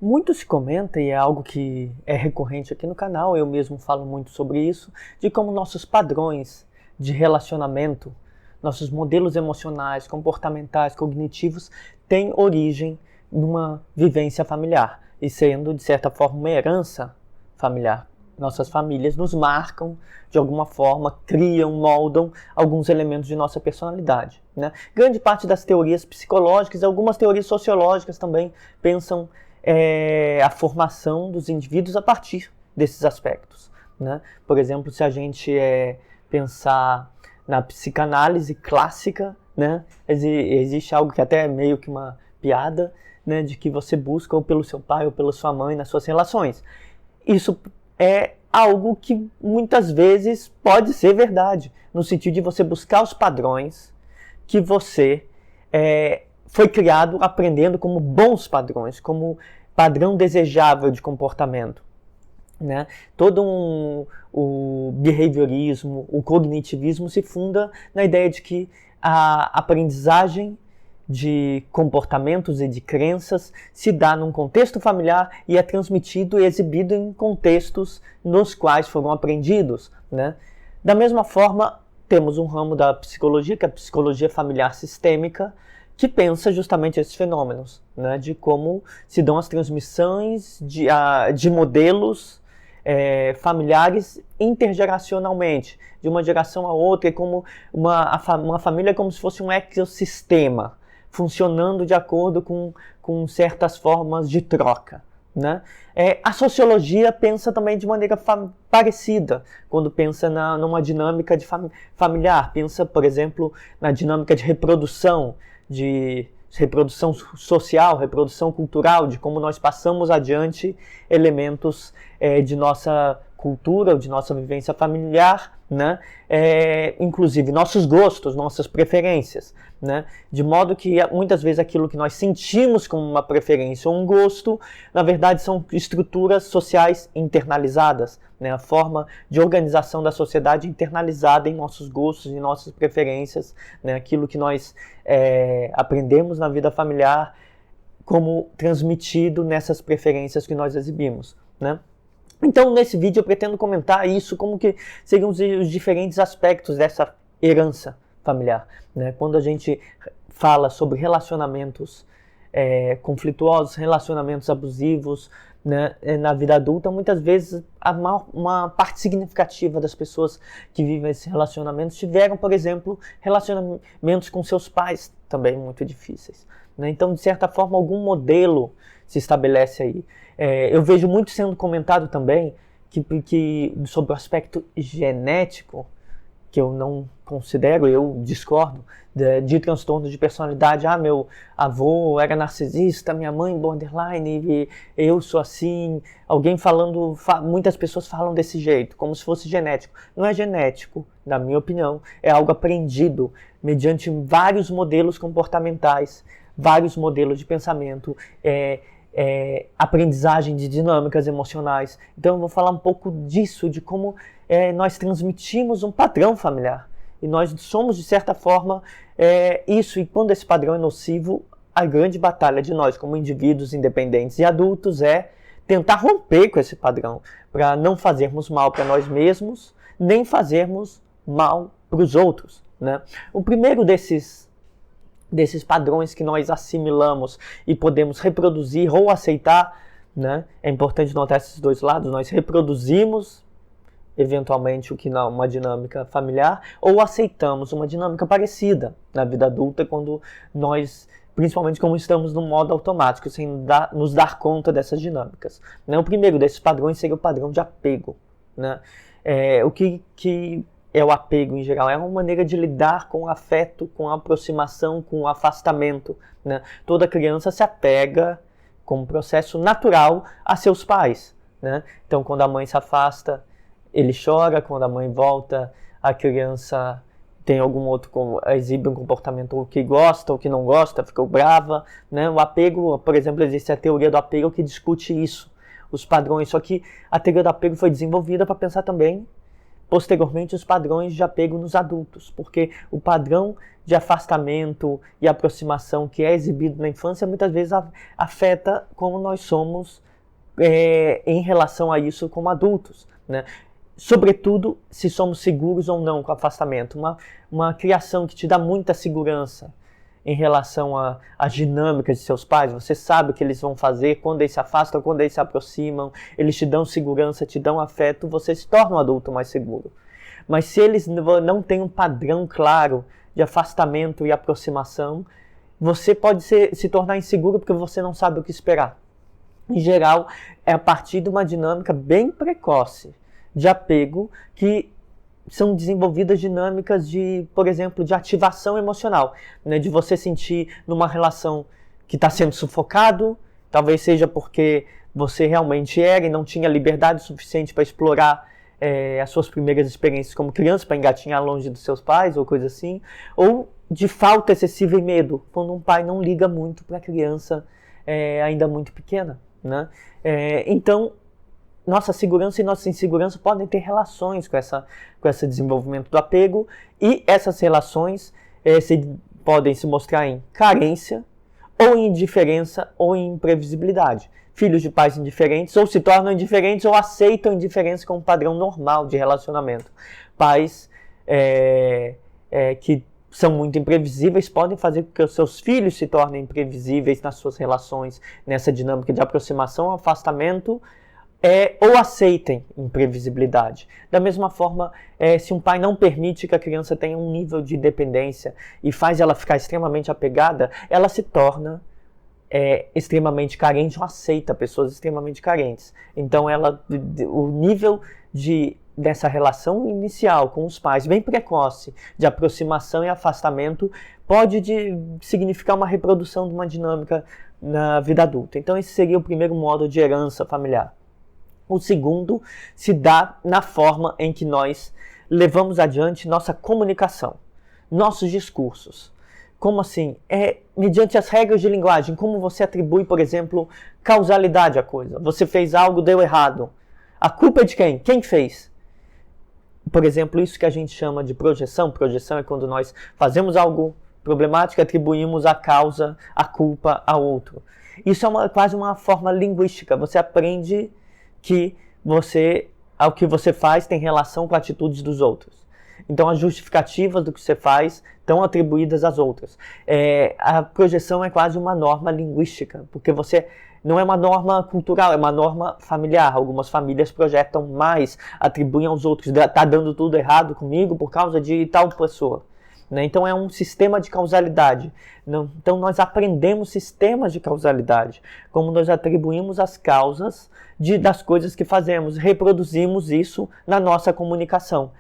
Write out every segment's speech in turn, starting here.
Muito se comenta, e é algo que é recorrente aqui no canal, eu mesmo falo muito sobre isso, de como nossos padrões de relacionamento, nossos modelos emocionais, comportamentais, cognitivos, têm origem numa vivência familiar, e sendo, de certa forma, uma herança familiar. Nossas famílias nos marcam de alguma forma, criam, moldam alguns elementos de nossa personalidade, né? Grande parte das teorias psicológicas, algumas teorias sociológicas também pensam a formação dos indivíduos a partir desses aspectos, né? Por exemplo, se a gente pensar na psicanálise clássica, né? Existe algo que até é meio que uma piada, né? De que você busca ou pelo seu pai ou pela sua mãe nas suas relações. Isso é algo que muitas vezes pode ser verdade, no sentido de você buscar os padrões que você foi criado aprendendo como bons padrões, como padrão desejável de comportamento, né? Todo o behaviorismo, o cognitivismo se funda na ideia de que a aprendizagem de comportamentos e de crenças se dá num contexto familiar e é transmitido e exibido em contextos nos quais foram aprendidos, né? Da mesma forma, temos um ramo da psicologia, que é a psicologia familiar sistêmica, que pensa justamente esses fenômenos, né? De como se dão as transmissões de modelos familiares intergeracionalmente, de uma geração a outra, é como uma família é como se fosse um ecossistema, funcionando de acordo com certas formas de troca, né? A sociologia pensa também de maneira parecida, quando pensa numa dinâmica familiar. Pensa, por exemplo, na dinâmica de reprodução social, reprodução cultural, de como nós passamos adiante elementos de nossa cultura, ou de nossa vivência familiar, né? Inclusive nossos gostos, nossas preferências, né? De modo que muitas vezes aquilo que nós sentimos como uma preferência ou um gosto, na verdade são estruturas sociais internalizadas, né? A forma de organização da sociedade internalizada em nossos gostos e nossas preferências, né? Aquilo que nós aprendemos na vida familiar como transmitido nessas preferências que nós exibimos, né? Então, nesse vídeo eu pretendo comentar isso, como que seriam os diferentes aspectos dessa herança familiar, né? Quando a gente fala sobre relacionamentos conflituosos, relacionamentos abusivos, né, na vida adulta, muitas vezes uma parte significativa das pessoas que vivem esses relacionamentos tiveram, por exemplo, relacionamentos com seus pais também muito difíceis, né? Então, de certa forma, algum modelo se estabelece aí. Eu vejo muito sendo comentado também que sobre o aspecto genético, que eu não considero, eu discordo, de transtorno de personalidade. Meu avô era narcisista, minha mãe borderline, e eu sou assim. Alguém falando, muitas pessoas falam desse jeito, como se fosse genético. Não é genético, na minha opinião, é algo aprendido mediante vários modelos comportamentais, vários modelos de pensamento, aprendizagem de dinâmicas emocionais. Então eu vou falar um pouco disso, de como nós transmitimos um padrão familiar. E nós somos, de certa forma, isso. E quando esse padrão é nocivo, a grande batalha de nós, como indivíduos independentes e adultos, é tentar romper com esse padrão, para não fazermos mal para nós mesmos, nem fazermos mal para os outros, né? O primeiro desses padrões que nós assimilamos e podemos reproduzir ou aceitar, né? É importante notar esses dois lados. Nós reproduzimos eventualmente o que não, uma dinâmica familiar, ou aceitamos uma dinâmica parecida na vida adulta, quando nós, principalmente como estamos no modo automático, sem nos dar conta dessas dinâmicas, né? O primeiro desses padrões seria o padrão de apego, né? O que é o apego em geral? É uma maneira de lidar com o afeto, com a aproximação, com o afastamento, né? Toda criança se apega como um processo natural a seus pais, né? Então, quando a mãe se afasta, ele chora. Quando a mãe volta, a criança tem algum outro, exibe um comportamento que gosta ou que não gosta, fica brava, né? O apego, por exemplo, existe a teoria do apego que discute isso, os padrões. Só que a teoria do apego foi desenvolvida para pensar também posteriormente os padrões de apego nos adultos, porque o padrão de afastamento e aproximação que é exibido na infância muitas vezes afeta como nós somos em relação a isso como adultos, né? Sobretudo se somos seguros ou não com o afastamento. Uma criação que te dá muita segurança em relação às dinâmicas de seus pais. Você sabe o que eles vão fazer, quando eles se afastam, quando eles se aproximam, eles te dão segurança, te dão afeto, você se torna um adulto mais seguro. Mas se eles não têm um padrão claro de afastamento e aproximação, você pode se tornar inseguro porque você não sabe o que esperar. Em geral, é a partir de uma dinâmica bem precoce de apego que são desenvolvidas dinâmicas de, por exemplo, de ativação emocional, né? De você sentir numa relação que está sendo sufocado, talvez seja porque você realmente era e não tinha liberdade suficiente para explorar as suas primeiras experiências como criança, para engatinhar longe dos seus pais ou coisa assim, ou de falta excessiva e medo, quando um pai não liga muito para a criança ainda muito pequena, né? Então, nossa segurança e nossa insegurança podem ter relações com esse desenvolvimento do apego, e essas relações podem se mostrar em carência, ou em indiferença, ou em imprevisibilidade. Filhos de pais indiferentes ou se tornam indiferentes ou aceitam indiferença como padrão normal de relacionamento. Pais que são muito imprevisíveis podem fazer com que os seus filhos se tornem imprevisíveis nas suas relações, nessa dinâmica de aproximação, afastamento, ou aceitem imprevisibilidade. Da mesma forma, se um pai não permite que a criança tenha um nível de dependência e faz ela ficar extremamente apegada, ela se torna extremamente carente ou aceita pessoas extremamente carentes. Então, o nível dessa relação inicial com os pais, bem precoce, de aproximação e afastamento, pode significar uma reprodução de uma dinâmica na vida adulta. Então, esse seria o primeiro modo de herança familiar. O segundo se dá na forma em que nós levamos adiante nossa comunicação, nossos discursos. Como assim? Mediante as regras de linguagem, como você atribui, por exemplo, causalidade à coisa. Você fez algo, deu errado. A culpa é de quem? Quem fez? Por exemplo, isso que a gente chama de projeção. Projeção é quando nós fazemos algo problemático e atribuímos a causa, a culpa a outro. Isso é quase uma forma linguística. Você aprende que o que você faz tem relação com atitudes dos outros. Então, as justificativas do que você faz estão atribuídas às outras. A projeção é quase uma norma linguística, porque não é uma norma cultural, é uma norma familiar. Algumas famílias projetam mais, atribuem aos outros. Está dando tudo errado comigo por causa de tal pessoa. Né? Então, é um sistema de causalidade. Então, nós aprendemos sistemas de causalidade, como nós atribuímos as causas das coisas que fazemos, reproduzimos isso na nossa comunicação,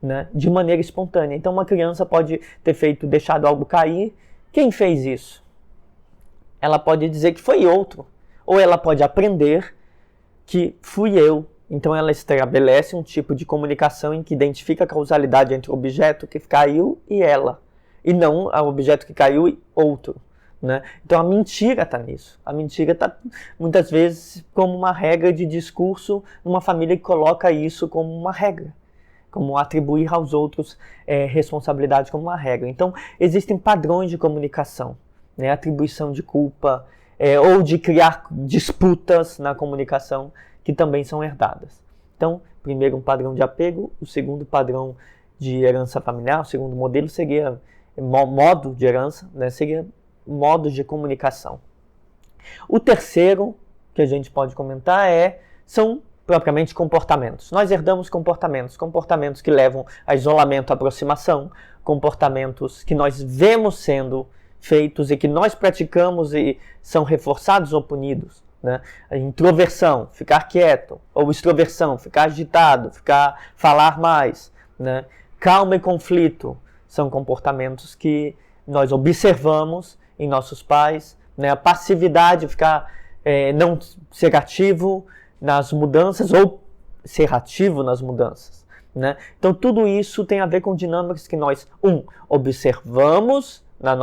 né? De maneira espontânea. Então, uma criança pode ter deixado algo cair. Quem fez isso? Ela pode dizer que foi outro, ou ela pode aprender que fui eu. Então, ela estabelece um tipo de comunicação em que identifica a causalidade entre o objeto que caiu e ela, e não o objeto que caiu e outro. Né? Então, a mentira está nisso. A mentira está, muitas vezes, como uma regra de discurso numa família que coloca isso como uma regra, como atribuir aos outros responsabilidade como uma regra. Então, existem padrões de comunicação, né? Atribuição de culpa, ou de criar disputas na comunicação, que também são herdadas. Então, primeiro um padrão de apego, o segundo padrão de herança familiar, o segundo modelo seria modo de herança, né? Seria modos de comunicação. O terceiro que a gente pode comentar são propriamente comportamentos. Nós herdamos comportamentos que levam a isolamento, a aproximação, comportamentos que nós vemos sendo feitos e que nós praticamos e são reforçados ou punidos. Né? A introversão, ficar quieto, ou extroversão, ficar agitado, falar mais. Né? Calma e conflito são comportamentos que nós observamos em nossos pais. Né? A passividade, não ser ativo nas mudanças ou ser ativo nas mudanças. Né? Então tudo isso tem a ver com dinâmicas que nós, observamos na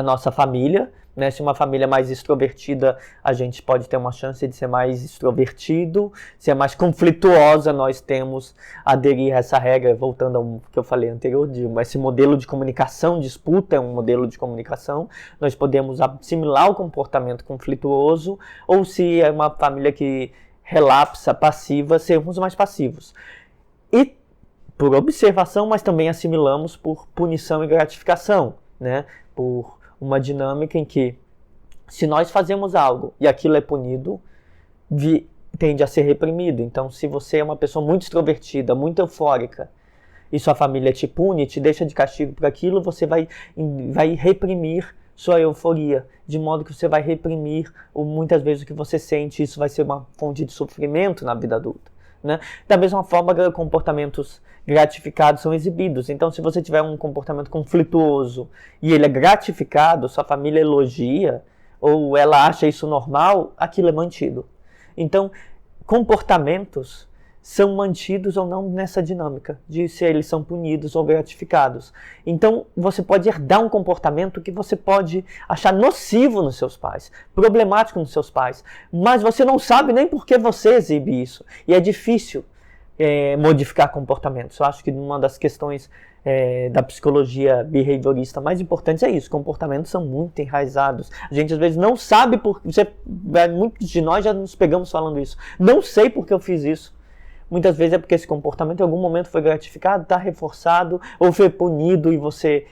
nossa família, né? Se uma família é mais extrovertida, a gente pode ter uma chance de ser mais extrovertido. Se é mais conflituosa, nós temos a aderir a essa regra, voltando ao que eu falei anterior, esse modelo de comunicação, disputa é um modelo de comunicação. Nós podemos assimilar o comportamento conflituoso, ou se é uma família que relapsa, passiva, sermos mais passivos. E por observação, mas também assimilamos por punição e gratificação, né? Por uma dinâmica em que, se nós fazemos algo e aquilo é punido, tende a ser reprimido. Então, se você é uma pessoa muito extrovertida, muito eufórica, e sua família te pune, te deixa de castigo por aquilo, você vai reprimir sua euforia, de modo que você vai reprimir muitas vezes o que você sente. Isso vai ser uma fonte de sofrimento na vida adulta, né? Da mesma forma, comportamentos gratificados são exibidos. Então, se você tiver um comportamento conflituoso e ele é gratificado, sua família elogia, ou ela acha isso normal, aquilo é mantido. Então, comportamentos são mantidos ou não nessa dinâmica de se eles são punidos ou gratificados. Então, você pode herdar um comportamento que você pode achar nocivo nos seus pais, problemático nos seus pais, mas você não sabe nem por que você exibe isso. E é difícil modificar comportamentos. Eu acho que uma das questões da psicologia behaviorista mais importantes é isso. Comportamentos são muito enraizados. A gente às vezes não sabe por que. Muitos de nós já nos pegamos falando isso. Não sei por que eu fiz isso. Muitas vezes é porque esse comportamento em algum momento foi gratificado, está reforçado, ou foi punido e você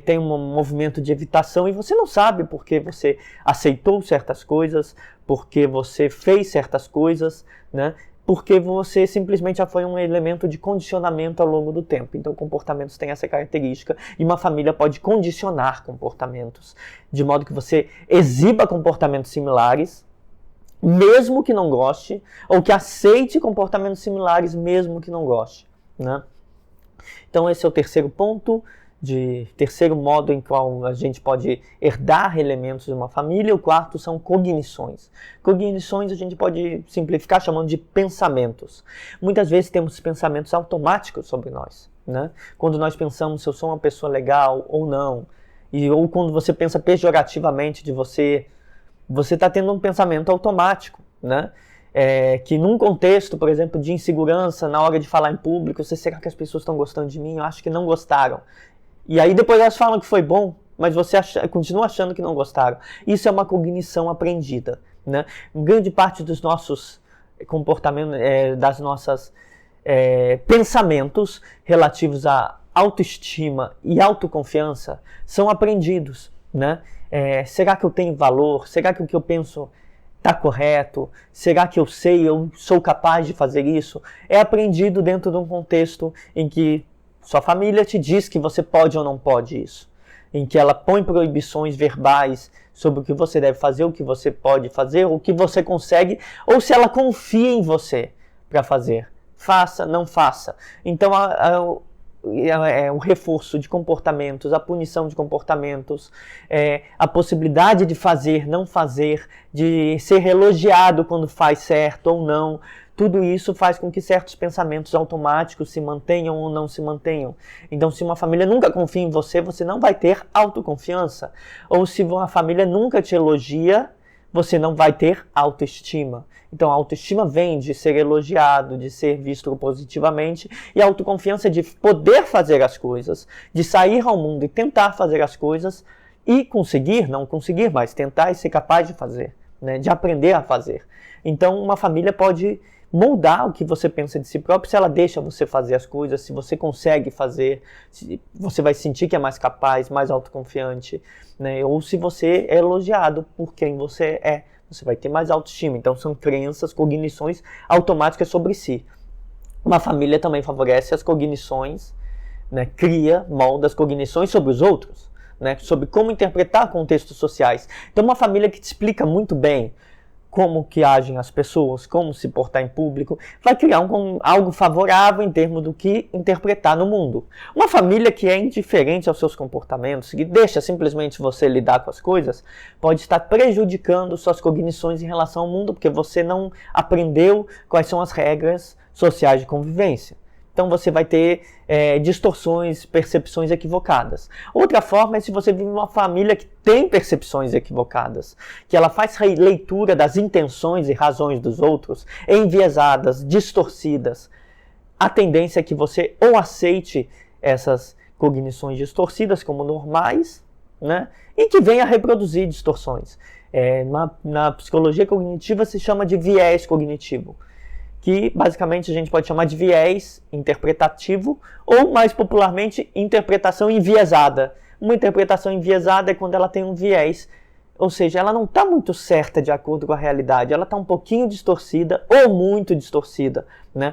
tem um movimento de evitação e você não sabe porque você aceitou certas coisas, porque você fez certas coisas, né? Porque você simplesmente já foi um elemento de condicionamento ao longo do tempo. Então, comportamentos têm essa característica e uma família pode condicionar comportamentos, de modo que você exiba comportamentos similares, mesmo que não goste, ou que aceite comportamentos similares, mesmo que não goste, né? Então, esse é o terceiro ponto, terceiro modo em qual a gente pode herdar elementos de uma família. O quarto são cognições. Cognições a gente pode simplificar chamando de pensamentos. Muitas vezes temos pensamentos automáticos sobre nós, né? Quando nós pensamos se eu sou uma pessoa legal ou não, ou quando você pensa pejorativamente de você está tendo um pensamento automático, né? Que num contexto, por exemplo, de insegurança, na hora de falar em público, será que as pessoas estão gostando de mim? Eu acho que não gostaram. E aí depois elas falam que foi bom, mas você continua achando que não gostaram. Isso é uma cognição aprendida, né? Grande parte dos nossos comportamentos, das nossas pensamentos relativos à autoestima e autoconfiança são aprendidos, né? Será que eu tenho valor? Será que o que eu penso está correto? Será que eu sou capaz de fazer isso? É aprendido dentro de um contexto em que sua família te diz que você pode ou não pode isso, em que ela põe proibições verbais sobre o que você deve fazer, o que você pode fazer, o que você consegue, ou se ela confia em você para fazer. Faça, não faça. Então, o reforço de comportamentos, a punição de comportamentos, a possibilidade de fazer, não fazer, de ser elogiado quando faz certo ou não, tudo isso faz com que certos pensamentos automáticos se mantenham ou não se mantenham. Então, se uma família nunca confia em você, você não vai ter autoconfiança. Ou se uma família nunca te elogia, você não vai ter autoestima. Então, a autoestima vem de ser elogiado, de ser visto positivamente, e a autoconfiança é de poder fazer as coisas, de sair ao mundo e tentar fazer as coisas e conseguir, não conseguir, mas tentar e ser capaz de fazer, né? De aprender a fazer. Então, uma família pode moldar o que você pensa de si próprio se ela deixa você fazer as coisas, se você consegue fazer, se você vai sentir que é mais capaz, mais autoconfiante, né? Ou se você é elogiado por quem você é. Você vai ter mais autoestima. Então, são crenças, cognições automáticas sobre si. Uma família também favorece as cognições, né? Molda as cognições sobre os outros, né? Sobre como interpretar contextos sociais. Então, uma família que te explica muito bem como que agem as pessoas, como se portar em público, vai criar algo favorável em termos do que interpretar no mundo. Uma família que é indiferente aos seus comportamentos, que deixa simplesmente você lidar com as coisas, pode estar prejudicando suas cognições em relação ao mundo, porque você não aprendeu quais são as regras sociais de convivência. Então você vai ter distorções, percepções equivocadas. Outra forma é se você vive numa família que tem percepções equivocadas, que ela faz leitura das intenções e razões dos outros enviesadas, distorcidas. A tendência é que você ou aceite essas cognições distorcidas como normais, né, e que venha a reproduzir distorções. Na psicologia cognitiva se chama de viés cognitivo, que basicamente a gente pode chamar de viés interpretativo ou, mais popularmente, interpretação enviesada. Uma interpretação enviesada é quando ela tem um viés, ou seja, ela não está muito certa de acordo com a realidade, ela está um pouquinho distorcida ou muito distorcida, né?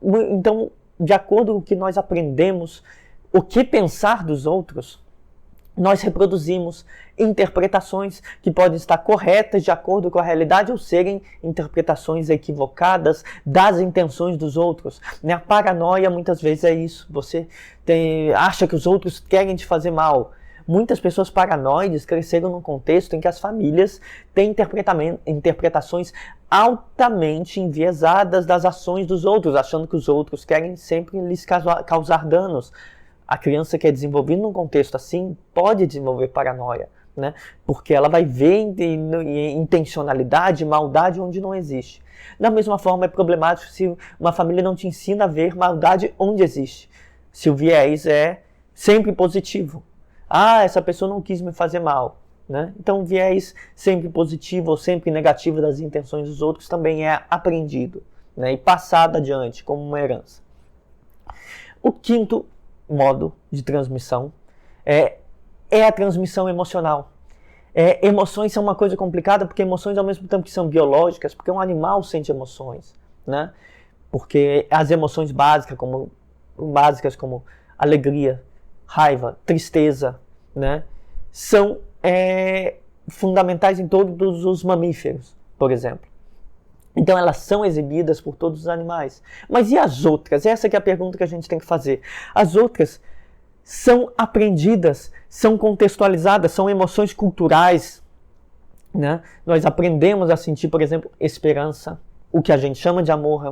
Então, de acordo com o que nós aprendemos, o que pensar dos outros, nós reproduzimos interpretações que podem estar corretas de acordo com a realidade ou serem interpretações equivocadas das intenções dos outros. A paranoia muitas vezes é isso. Você acha que os outros querem te fazer mal. Muitas pessoas paranoides cresceram num contexto em que as famílias têm interpretações altamente enviesadas das ações dos outros, achando que os outros querem sempre lhes causar danos. A criança que é desenvolvida num contexto assim pode desenvolver paranoia, né? Porque ela vai ver intencionalidade, maldade onde não existe. Da mesma forma, é problemático se uma família não te ensina a ver maldade onde existe. Se o viés é sempre positivo. Essa pessoa não quis me fazer mal, né? Então, o viés sempre positivo ou sempre negativo das intenções dos outros também é aprendido, né? E passado adiante como uma herança. O quinto modo de transmissão é a transmissão emocional. Emoções são uma coisa complicada porque emoções ao mesmo tempo que são biológicas, porque um animal sente emoções, né? Porque as emoções básicas como alegria, raiva, tristeza, né, são fundamentais em todos os mamíferos, por exemplo. Então elas são exibidas por todos os animais. Mas e as outras? Essa que é a pergunta que a gente tem que fazer. As outras são aprendidas, são contextualizadas, são emoções culturais, né? Nós aprendemos a sentir, por exemplo, esperança. O que a gente chama de amor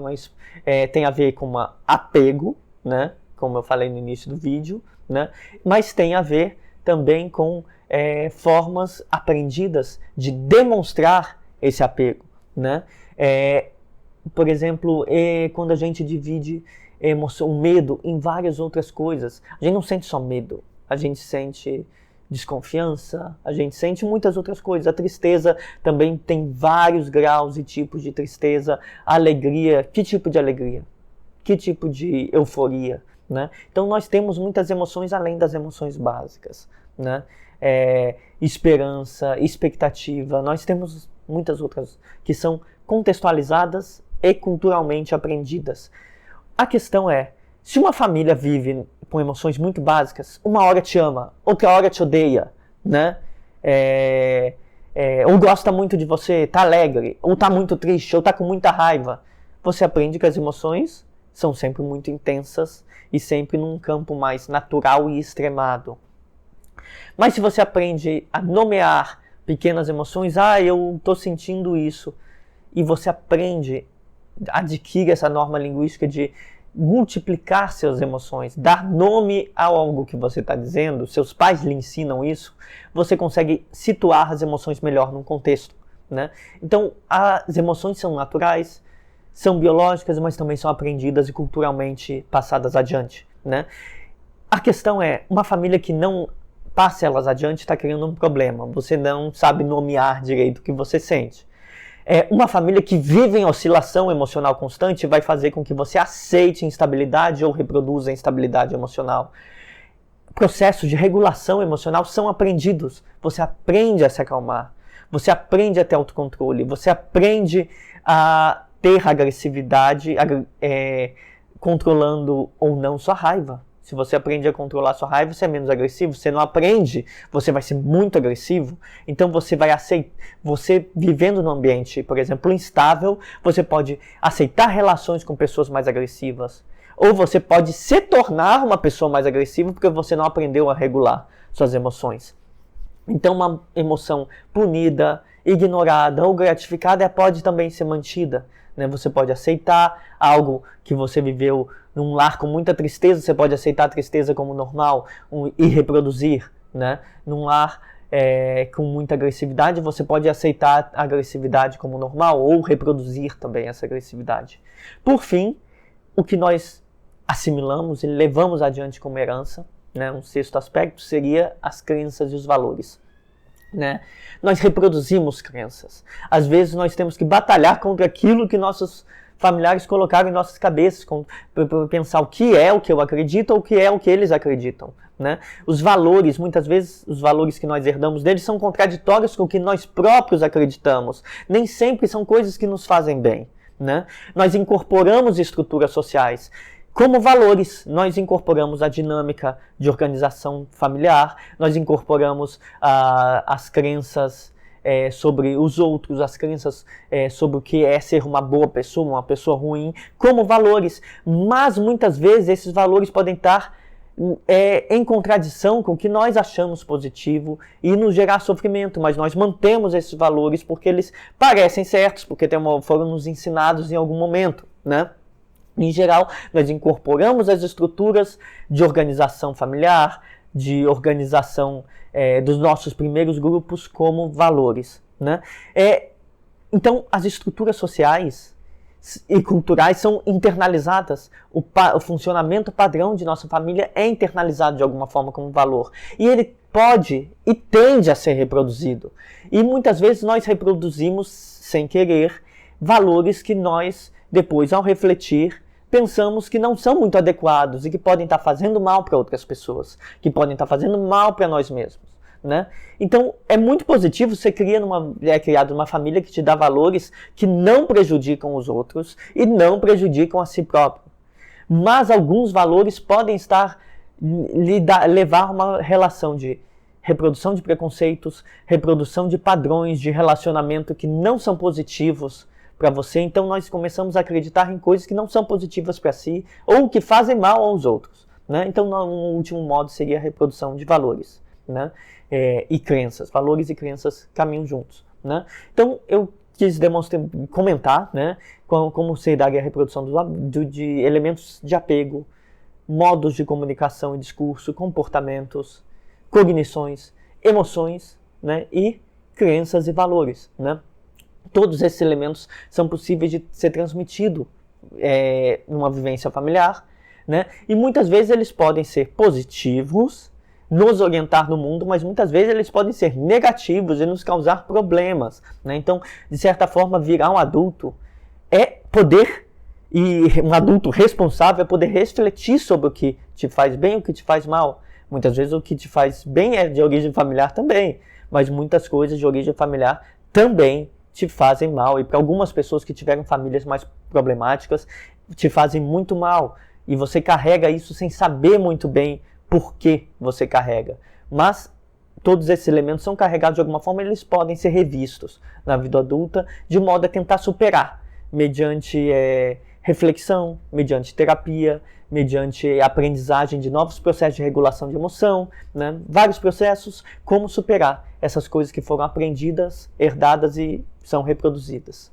tem a ver com apego, né? Como eu falei no início do vídeo, né? Mas tem a ver também com formas aprendidas de demonstrar esse apego, né? Por exemplo, quando a gente divide o medo em várias outras coisas, a gente não sente só medo, a gente sente desconfiança, a gente sente muitas outras coisas. A tristeza também tem vários graus e tipos de tristeza. A alegria, que tipo de alegria? Que tipo de euforia, né? Então nós temos muitas emoções além das emoções básicas, né? Esperança, expectativa, nós temos muitas outras que são contextualizadas e culturalmente aprendidas. A questão é, se uma família vive com emoções muito básicas, uma hora te ama, outra hora te odeia, né? Ou gosta muito de você, tá alegre, ou tá muito triste, ou tá com muita raiva, você aprende que as emoções são sempre muito intensas e sempre num campo mais natural e extremado. Mas se você aprende a nomear pequenas emoções, eu estou sentindo isso, e você aprende, adquire essa norma linguística de multiplicar suas emoções, dar nome a algo que você está dizendo, seus pais lhe ensinam isso, você consegue situar as emoções melhor num contexto, né? Então, as emoções são naturais, são biológicas, mas também são aprendidas e culturalmente passadas adiante, né? A questão é, uma família que não passa elas adiante está criando um problema. Você não sabe nomear direito o que você sente. Uma família que vive em oscilação emocional constante vai fazer com que você aceite instabilidade ou reproduza instabilidade emocional. Processos de regulação emocional são aprendidos. Você aprende a se acalmar. Você aprende a ter autocontrole. Você aprende a ter agressividade, controlando ou não sua raiva. Se você aprende a controlar sua raiva, você é menos agressivo. Se você não aprende, você vai ser muito agressivo. Então você vai aceitar. Você vivendo num ambiente, por exemplo, instável, você pode aceitar relações com pessoas mais agressivas. Ou você pode se tornar uma pessoa mais agressiva porque você não aprendeu a regular suas emoções. Então uma emoção punida, ignorada ou gratificada pode também ser mantida, né? Você pode aceitar algo que você viveu num lar com muita tristeza, você pode aceitar a tristeza como normal e reproduzir, né? Num lar com muita agressividade, você pode aceitar a agressividade como normal ou reproduzir também essa agressividade. Por fim, o que nós assimilamos e levamos adiante como herança, né? Um sexto aspecto seria as crenças e os valores. Né? Nós reproduzimos crenças. Às vezes nós temos que batalhar contra aquilo que nossos familiares colocaram em nossas cabeças, pensar o que eu acredito ou o que eles acreditam. Né? Os valores, muitas vezes os valores que nós herdamos deles são contraditórios com o que nós próprios acreditamos. Nem sempre são coisas que nos fazem bem. Né? Nós incorporamos estruturas sociais. Como valores, nós incorporamos a dinâmica de organização familiar, nós incorporamos as crenças sobre os outros, as crenças sobre o que é ser uma boa pessoa, uma pessoa ruim, como valores. Mas muitas vezes esses valores podem estar em contradição com o que nós achamos positivo e nos gerar sofrimento, mas nós mantemos esses valores porque eles parecem certos, porque foram nos ensinados em algum momento, né? Em geral, nós incorporamos as estruturas de organização familiar, de organização dos nossos primeiros grupos como valores. Né? Então, as estruturas sociais e culturais são internalizadas. O funcionamento padrão de nossa família é internalizado de alguma forma como valor. E ele pode e tende a ser reproduzido. E muitas vezes nós reproduzimos, sem querer, valores que nós, depois, ao refletir, pensamos que não são muito adequados e que podem estar fazendo mal para outras pessoas, que podem estar fazendo mal para nós mesmos. Né? Então, é muito positivo você criado numa família que te dá valores que não prejudicam os outros e não prejudicam a si próprio. Mas alguns valores podem levar a uma relação de reprodução de preconceitos, reprodução de padrões de relacionamento que não são positivos para você. Então nós começamos a acreditar em coisas que não são positivas para si ou que fazem mal aos outros. Né? Então, um último modo seria a reprodução de valores. Né? E crenças. Valores e crenças caminham juntos. Né? Então, eu quis comentar, né, como se daria a reprodução de elementos de apego, modos de comunicação e discurso, comportamentos, cognições, emoções, né, e crenças e valores. Né? Todos esses elementos são possíveis de ser transmitidos numa vivência familiar, né? E muitas vezes eles podem ser positivos, nos orientar no mundo, mas muitas vezes eles podem ser negativos e nos causar problemas. Né? Então, de certa forma, virar um adulto e um adulto responsável é poder refletir sobre o que te faz bem e o que te faz mal. Muitas vezes o que te faz bem é de origem familiar também, mas muitas coisas de origem familiar também te fazem mal. E para algumas pessoas que tiveram famílias mais problemáticas, te fazem muito mal. E você carrega isso sem saber muito bem por que você carrega. Mas todos esses elementos são carregados de alguma forma, eles podem ser revistos na vida adulta, de modo a tentar superar, mediante reflexão, mediante terapia, mediante aprendizagem de novos processos de regulação de emoção, né? Vários processos, como superar essas coisas que foram aprendidas, herdadas e são reproduzidas.